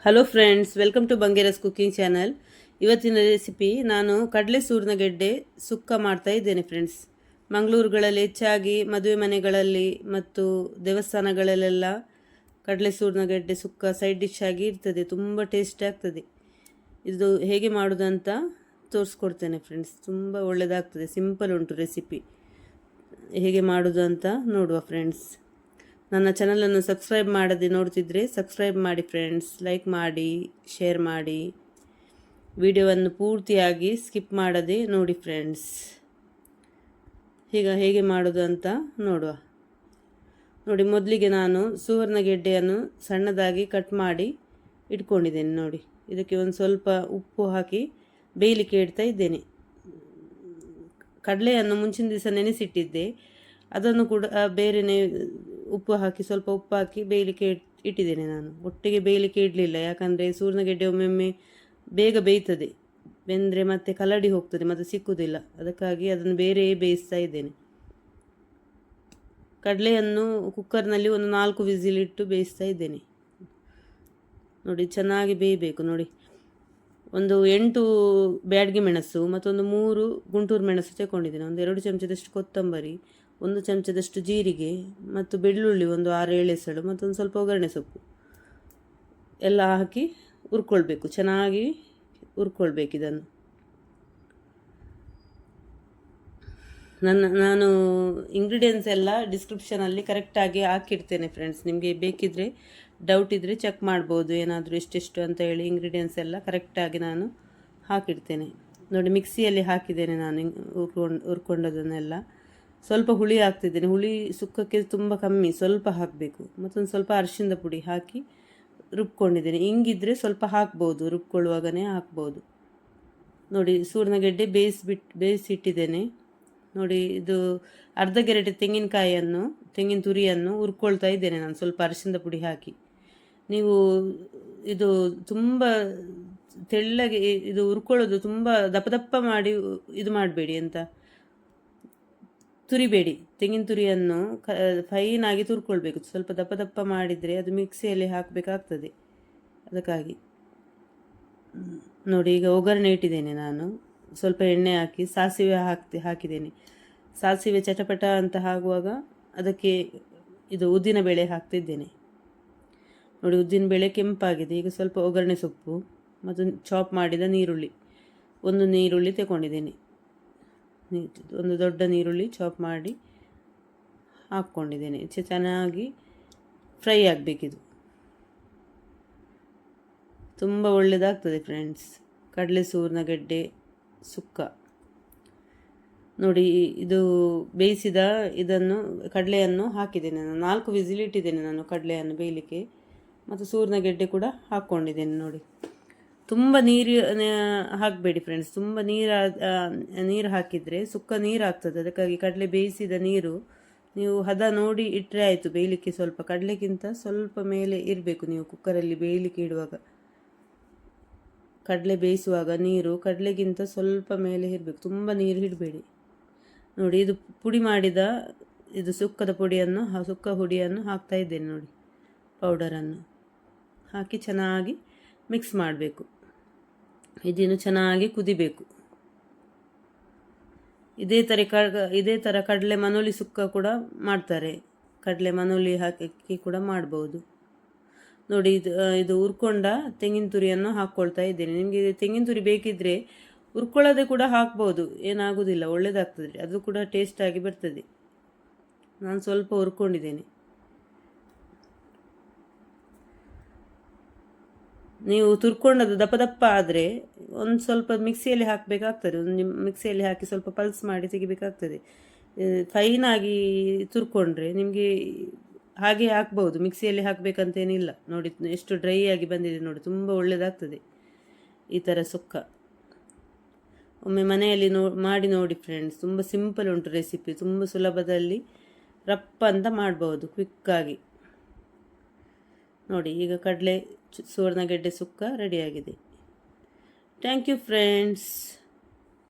Hello friends, welcome to Bangera's cooking channel. ಇವತ್ತಿನ recipe ನಾನು ಕಡಲೆ ಸೂರ್ಣಗೆಡ್ಡೆ ಸುಕ್ಕ ಮಾಡ್ತಾ ಇದ್ದೇನೆ ಫ್ರೆಂಡ್ಸ್. ಮಂಗಳೂರುಗಳಲ್ಲಿ ಹೆಚ್ಚಾಗಿ ಮದುವೆ ಮನೆಗಳಲ್ಲಿ ಮತ್ತು ದೇವಸ್ಥಾನಗಳಲ್ಲೆಲ್ಲ ಕಡಲೆ ಸೂರ್ಣಗೆಡ್ಡೆ ಸುಕ್ಕ ಸೈಡ್ ಡಿಶ್ ಆಗಿ ಇರ್ತದೆ. ತುಂಬ ಟೇಸ್ಟ್ ಆಗ್ತದೆ. ಇದು ಹೇಗೆ ಮಾಡೋದು ಅಂತ ತೋರಿಸ್ಕೊಡ್ತೇನೆ ಫ್ರೆಂಡ್ಸ್. ತುಂಬ ಒಳ್ಳೆಯದಾಗ್ತದೆ. ಸಿಂಪಲ್ ಉಂಟು ರೆಸಿಪಿ. ಹೇಗೆ ಮಾಡೋದು ಅಂತ ನೋಡುವ ಫ್ರೆಂಡ್ಸ್. ನನ್ನ ಚಾನಲನ್ನು ಸಬ್ಸ್ಕ್ರೈಬ್ ಮಾಡದೆ ನೋಡ್ತಿದ್ರೆ ಸಬ್ಸ್ಕ್ರೈಬ್ ಮಾಡಿ ಫ್ರೆಂಡ್ಸ್. ಲೈಕ್ ಮಾಡಿ, ಶೇರ್ ಮಾಡಿ, ವಿಡಿಯೋವನ್ನು ಪೂರ್ತಿಯಾಗಿ ಸ್ಕಿಪ್ ಮಾಡದೆ ನೋಡಿ ಫ್ರೆಂಡ್ಸ್. ಈಗ ಹೇಗೆ ಮಾಡೋದು ಅಂತ ನೋಡುವ. ನೋಡಿ, ಮೊದಲಿಗೆ ನಾನು ಸುವರ್ಣಗೆಡ್ಡೆಯನ್ನು ಸಣ್ಣದಾಗಿ ಕಟ್ ಮಾಡಿ ಇಟ್ಕೊಂಡಿದ್ದೇನೆ. ನೋಡಿ, ಇದಕ್ಕೆ ಒಂದು ಸ್ವಲ್ಪ ಉಪ್ಪು ಹಾಕಿ ಬೇಯಲಿಕ್ಕೆ ಇಡ್ತಾ ಇದ್ದೇನೆ. ಕಡಲೆಯನ್ನು ಮುಂಚಿನ ದಿವಸ ನೆನೆಸಿಟ್ಟಿದ್ದೆ, ಅದನ್ನು ಕೂಡ ಬೇರೆಯೇ ಉಪ್ಪು ಹಾಕಿ ಸ್ವಲ್ಪ ಉಪ್ಪು ಹಾಕಿ ಬೇಯಲಿಕ್ಕೆ ಇಟ್ಟಿದ್ದೇನೆ. ನಾನು ಒಟ್ಟಿಗೆ ಬೇಯಲಿಕ್ಕೆ ಇಡಲಿಲ್ಲ, ಯಾಕಂದರೆ ಸೂರ್ಣಗೆಡ್ಡೆ ಒಮ್ಮೊಮ್ಮೆ ಬೇಗ ಬೇಯ್ತದೆ. ಬೆಂದರೆ ಮತ್ತೆ ಕಲಡಿ ಹೋಗ್ತದೆ, ಮತ್ತು ಸಿಕ್ಕುವುದಿಲ್ಲ. ಅದಕ್ಕಾಗಿ ಅದನ್ನು ಬೇರೆ ಬೇಯಿಸ್ತಾ ಇದ್ದೇನೆ. ಕಡಲೆಯನ್ನು ಕುಕ್ಕರ್ನಲ್ಲಿ ಒಂದು 4 ವಿಸಿಲಿಟ್ಟು ಬೇಯಿಸ್ತಾ ಇದ್ದೇನೆ. ನೋಡಿ, ಚೆನ್ನಾಗಿ ಬೇಯಬೇಕು. ನೋಡಿ, ಒಂದು 8 ಬ್ಯಾಡಗಿ ಮೆಣಸು ಮತ್ತೊಂದು 3 ಗುಂಟೂರು ಮೆಣಸು ತಗೊಂಡಿದ್ದೇನೆ. ಒಂದು 2 ಚಮಚದಷ್ಟು ಕೊತ್ತಂಬರಿ, 1 ಚಮಚದಷ್ಟು ಜೀರಿಗೆ ಮತ್ತು ಬೆಳ್ಳುಳ್ಳಿ ಒಂದು 6-7 ಎಸಳು, ಮತ್ತೊಂದು ಸ್ವಲ್ಪ ಒಗ್ಗರಣೆ ಸೊಪ್ಪು ಎಲ್ಲ ಹಾಕಿ ಹುರ್ಕೊಳ್ಬೇಕು. ಚೆನ್ನಾಗಿ ಹುರ್ಕೊಳ್ಬೇಕು ಇದನ್ನು. ನಾನು ಇಂಗ್ರೀಡಿಯೆಂಟ್ಸ್ ಎಲ್ಲ ಡಿಸ್ಕ್ರಿಪ್ಷನಲ್ಲಿ ಕರೆಕ್ಟಾಗಿ ಹಾಕಿಡ್ತೇನೆ ಫ್ರೆಂಡ್ಸ್. ನಿಮಗೆ ಬೇಕಿದ್ದರೆ ಡೌಟ್ ಇದ್ದರೆ ಚೆಕ್ ಮಾಡ್ಬೋದು, ಏನಾದರೂ ಎಷ್ಟೆಷ್ಟು ಅಂತ ಹೇಳಿ. ಇಂಗ್ರೀಡಿಯೆಂಟ್ಸ್ ಎಲ್ಲ ಕರೆಕ್ಟಾಗಿ ನಾನು ಹಾಕಿಡ್ತೇನೆ. ನೋಡಿ, ಮಿಕ್ಸಿಯಲ್ಲಿ ಹಾಕಿದ್ದೇನೆ ನಾನು ಹುರ್ಕೊಂಡದನ್ನೆಲ್ಲ. ಸ್ವಲ್ಪ ಹುಳಿ ಹಾಕ್ತಿದ್ದೇನೆ. ಹುಳಿ ಸುಕ್ಕಕ್ಕೆ ತುಂಬ ಕಮ್ಮಿ, ಸ್ವಲ್ಪ ಹಾಕಬೇಕು. ಮತ್ತೊಂದು ಸ್ವಲ್ಪ ಅರಿಶಿಣದ ಪುಡಿ ಹಾಕಿ ರುಬ್ಕೊಂಡಿದ್ದೇನೆ. ಹಿಂಗಿದ್ರೆ ಸ್ವಲ್ಪ ಹಾಕ್ಬೋದು, ರುಬ್ಕೊಳ್ಳುವಾಗನೇ ಹಾಕ್ಬೋದು. ನೋಡಿ, ಸೂರ್ಣಗೆಡ್ಡೆ ಬೇಯಿಸಿಟ್ಟಿದ್ದೇನೆ. ನೋಡಿ, ಇದು ಅರ್ಧ ಗೆರಟೆ ತೆಂಗಿನ ತುರಿಯನ್ನು ಹುರ್ಕೊಳ್ತಾ ಇದ್ದೇನೆ ನಾನು, ಸ್ವಲ್ಪ ಅರಿಶಿಣದ ಪುಡಿ ಹಾಕಿ. ನೀವು ಇದು ತುಂಬ ತೆಳ್ಳಗೆ ಇದು ಹುರ್ಕೊಳ್ಳೋದು, ತುಂಬ ದಪ್ಪ ದಪ್ಪ ಮಾಡಿ ಇದು ಮಾಡಬೇಡಿ ಅಂತ, ತುರಿಬೇಡಿ. ತೆಂಗಿನ ತುರಿಯನ್ನು ಫೈನಾಗಿ ತುರ್ಕೊಳ್ಬೇಕು. ಸ್ವಲ್ಪ ದಪ್ಪ ದಪ್ಪ ಮಾಡಿದರೆ ಅದು ಮಿಕ್ಸಿಯಲ್ಲಿ ಹಾಕಬೇಕಾಗ್ತದೆ. ಅದಕ್ಕಾಗಿ ನೋಡಿ, ಈಗ ಒಗ್ಗರಣೆ ಇಟ್ಟಿದ್ದೇನೆ ನಾನು. ಸ್ವಲ್ಪ ಎಣ್ಣೆ ಹಾಕಿ ಸಾಸಿವೆ ಹಾಕಿದ್ದೇನೆ. ಸಾಸಿವೆ ಚಟಪಟ ಅಂತ ಆಗುವಾಗ ಅದಕ್ಕೆ ಇದು ಉದ್ದಿನಬೇಳೆ ಹಾಕ್ತಿದ್ದೇನೆ. ನೋಡಿ, ಉದ್ದಿನಬೇಳೆ ಕೆಂಪಾಗಿದೆ. ಈಗ ಸ್ವಲ್ಪ ಒಗ್ಗರಣೆ ಸೊಪ್ಪು ಮತ್ತು ಚಾಪ್ ಮಾಡಿದ ನೀರುಳ್ಳಿ, 1 ನೀರುಳ್ಳಿ ತಗೊಂಡಿದ್ದೇನೆ. ಒಂದು ದೊಡ್ಡ ನೀರುಳ್ಳಿ ಚಾಪ್ ಮಾಡಿ ಹಾಕ್ಕೊಂಡಿದ್ದೇನೆ. ಚೆನ್ನಾಗಿ ಫ್ರೈ ಆಗಬೇಕಿದು. ತುಂಬ ಒಳ್ಳೆಯದಾಗ್ತದೆ ಫ್ರೆಂಡ್ಸ್ ಕಡಲೆ ಸೂರ್ಣಗೆಡ್ಡೆ ಸುಕ್ಕ. ನೋಡಿ, ಇದು ಬೇಯಿಸಿದ ಇದನ್ನು ಕಡಲೆಯನ್ನು ಹಾಕಿದ್ದೇನೆ ನಾನು. 4 ವಿಸಿಲ್ ಇಟ್ಟಿದ್ದೇನೆ ನಾನು ಕಡಲೆಯನ್ನು ಬೇಯಲಿಕ್ಕೆ, ಮತ್ತು ಸೂರ್ಣಗೆಡ್ಡೆ ಕೂಡ ಹಾಕ್ಕೊಂಡಿದ್ದೇನೆ. ನೋಡಿ, ತುಂಬ ನೀರು ಹಾಕಬೇಡಿ ಫ್ರೆಂಡ್ಸ್. ತುಂಬ ನೀರು ಹಾಕಿದರೆ ಸುಕ್ಕ ನೀರು ಆಗ್ತದೆ. ಅದಕ್ಕಾಗಿ ಕಡಲೆ ಬೇಯಿಸಿದ ನೀರು ನೀವು ಹದ ನೋಡಿ ಇಟ್ಟರೆ ಆಯಿತು. ಬೇಯಲಿಕ್ಕೆ ಸ್ವಲ್ಪ ಕಡಲೆಗಿಂತ ಸ್ವಲ್ಪ ಮೇಲೆ ಇರಬೇಕು. ನೀವು ಕುಕ್ಕರಲ್ಲಿ ಬೇಯಲಿಕ್ಕೆ ಇಡುವಾಗ, ಕಡಲೆ ಬೇಯಿಸುವಾಗ ನೀರು ಕಡಲೆಗಿಂತ ಸ್ವಲ್ಪ ಮೇಲೆ ಇರಬೇಕು. ತುಂಬ ನೀರು ಇಡಬೇಡಿ. ನೋಡಿ, ಇದು ಪುಡಿ ಮಾಡಿದ ಇದು ಸುಕ್ಕ ಹುಡಿಯನ್ನು ಹಾಕ್ತಾ ಇದ್ದೇನೆ. ನೋಡಿ, ಪೌಡರನ್ನು ಹಾಕಿ ಚೆನ್ನಾಗಿ ಮಿಕ್ಸ್ ಮಾಡಬೇಕು. ಇದನ್ನು ಚೆನ್ನಾಗಿ ಕುದಿಬೇಕು. ಇದೇ ಥರ ಕಡಲೆ ಮನೋಲಿ ಸುಕ್ಕ ಕೂಡ ಮಾಡ್ತಾರೆ. ಕಡಲೆ ಮನೋಲಿ ಹಾಕಿ ಕೂಡ ಮಾಡ್ಬೋದು. ನೋಡಿ, ಇದು ಹುರ್ಕೊಂಡ ತೆಂಗಿನ ತುರಿಯನ್ನು ಹಾಕ್ಕೊಳ್ತಾ ಇದ್ದೇನೆ. ನಿಮಗೆ ತೆಂಗಿನ ತುರಿ ಬೇಕಿದ್ದರೆ ಹುರ್ಕೊಳ್ಳೋದೇ ಕೂಡ ಹಾಕ್ಬೋದು, ಏನಾಗೋದಿಲ್ಲ, ಒಳ್ಳೆಯದಾಗ್ತದೆ. ಅದು ಕೂಡ ಟೇಸ್ಟಾಗಿ ಬರ್ತದೆ. ನಾನು ಸ್ವಲ್ಪ ಹುರ್ಕೊಂಡಿದ್ದೇನೆ. ನೀವು ತುರ್ಕೊಂಡದ್ದು ದಪ್ಪ ದಪ್ಪ ಆದರೆ ಒಂದು ಸ್ವಲ್ಪ ಮಿಕ್ಸಿಯಲ್ಲಿ ಹಾಕಬೇಕಾಗ್ತದೆ. ಮಿಕ್ಸಿಯಲ್ಲಿ ಹಾಕಿ ಸ್ವಲ್ಪ ಪಲ್ಸ್ ಮಾಡಿ ತೆಗಿಬೇಕಾಗ್ತದೆ. ಫೈನಾಗಿ ತುರ್ಕೊಂಡ್ರೆ ನಿಮಗೆ ಹಾಗೆ ಹಾಕ್ಬೋದು, ಮಿಕ್ಸಿಯಲ್ಲಿ ಹಾಕಬೇಕಂತೇನಿಲ್ಲ. ನೋಡಿ, ಎಷ್ಟು ಡ್ರೈ ಆಗಿ ಬಂದಿದೆ. ನೋಡಿ, ತುಂಬ ಒಳ್ಳೆಯದಾಗ್ತದೆ ಈ ಥರ ಸುಕ್ಕ. ಒಮ್ಮೆ ಮನೆಯಲ್ಲಿ ಮಾಡಿ ನೋಡಿ ಫ್ರೆಂಡ್ಸ್. ತುಂಬ ಸಿಂಪಲ್ ಉಂಟು ರೆಸಿಪಿ, ತುಂಬ ಸುಲಭದಲ್ಲಿ ರಪ್ಪ ಅಂತ ಮಾಡ್ಬೋದು, ಕ್ವಿಕ್ಕಾಗಿ. ನೋಡಿ, ಈಗ ಕಡಲೆ ಸುವರ್ಣಗೆಡ್ಡೆ ಸುಕ್ಕ ರೆಡಿಯಾಗಿದೆ. Thank you friends.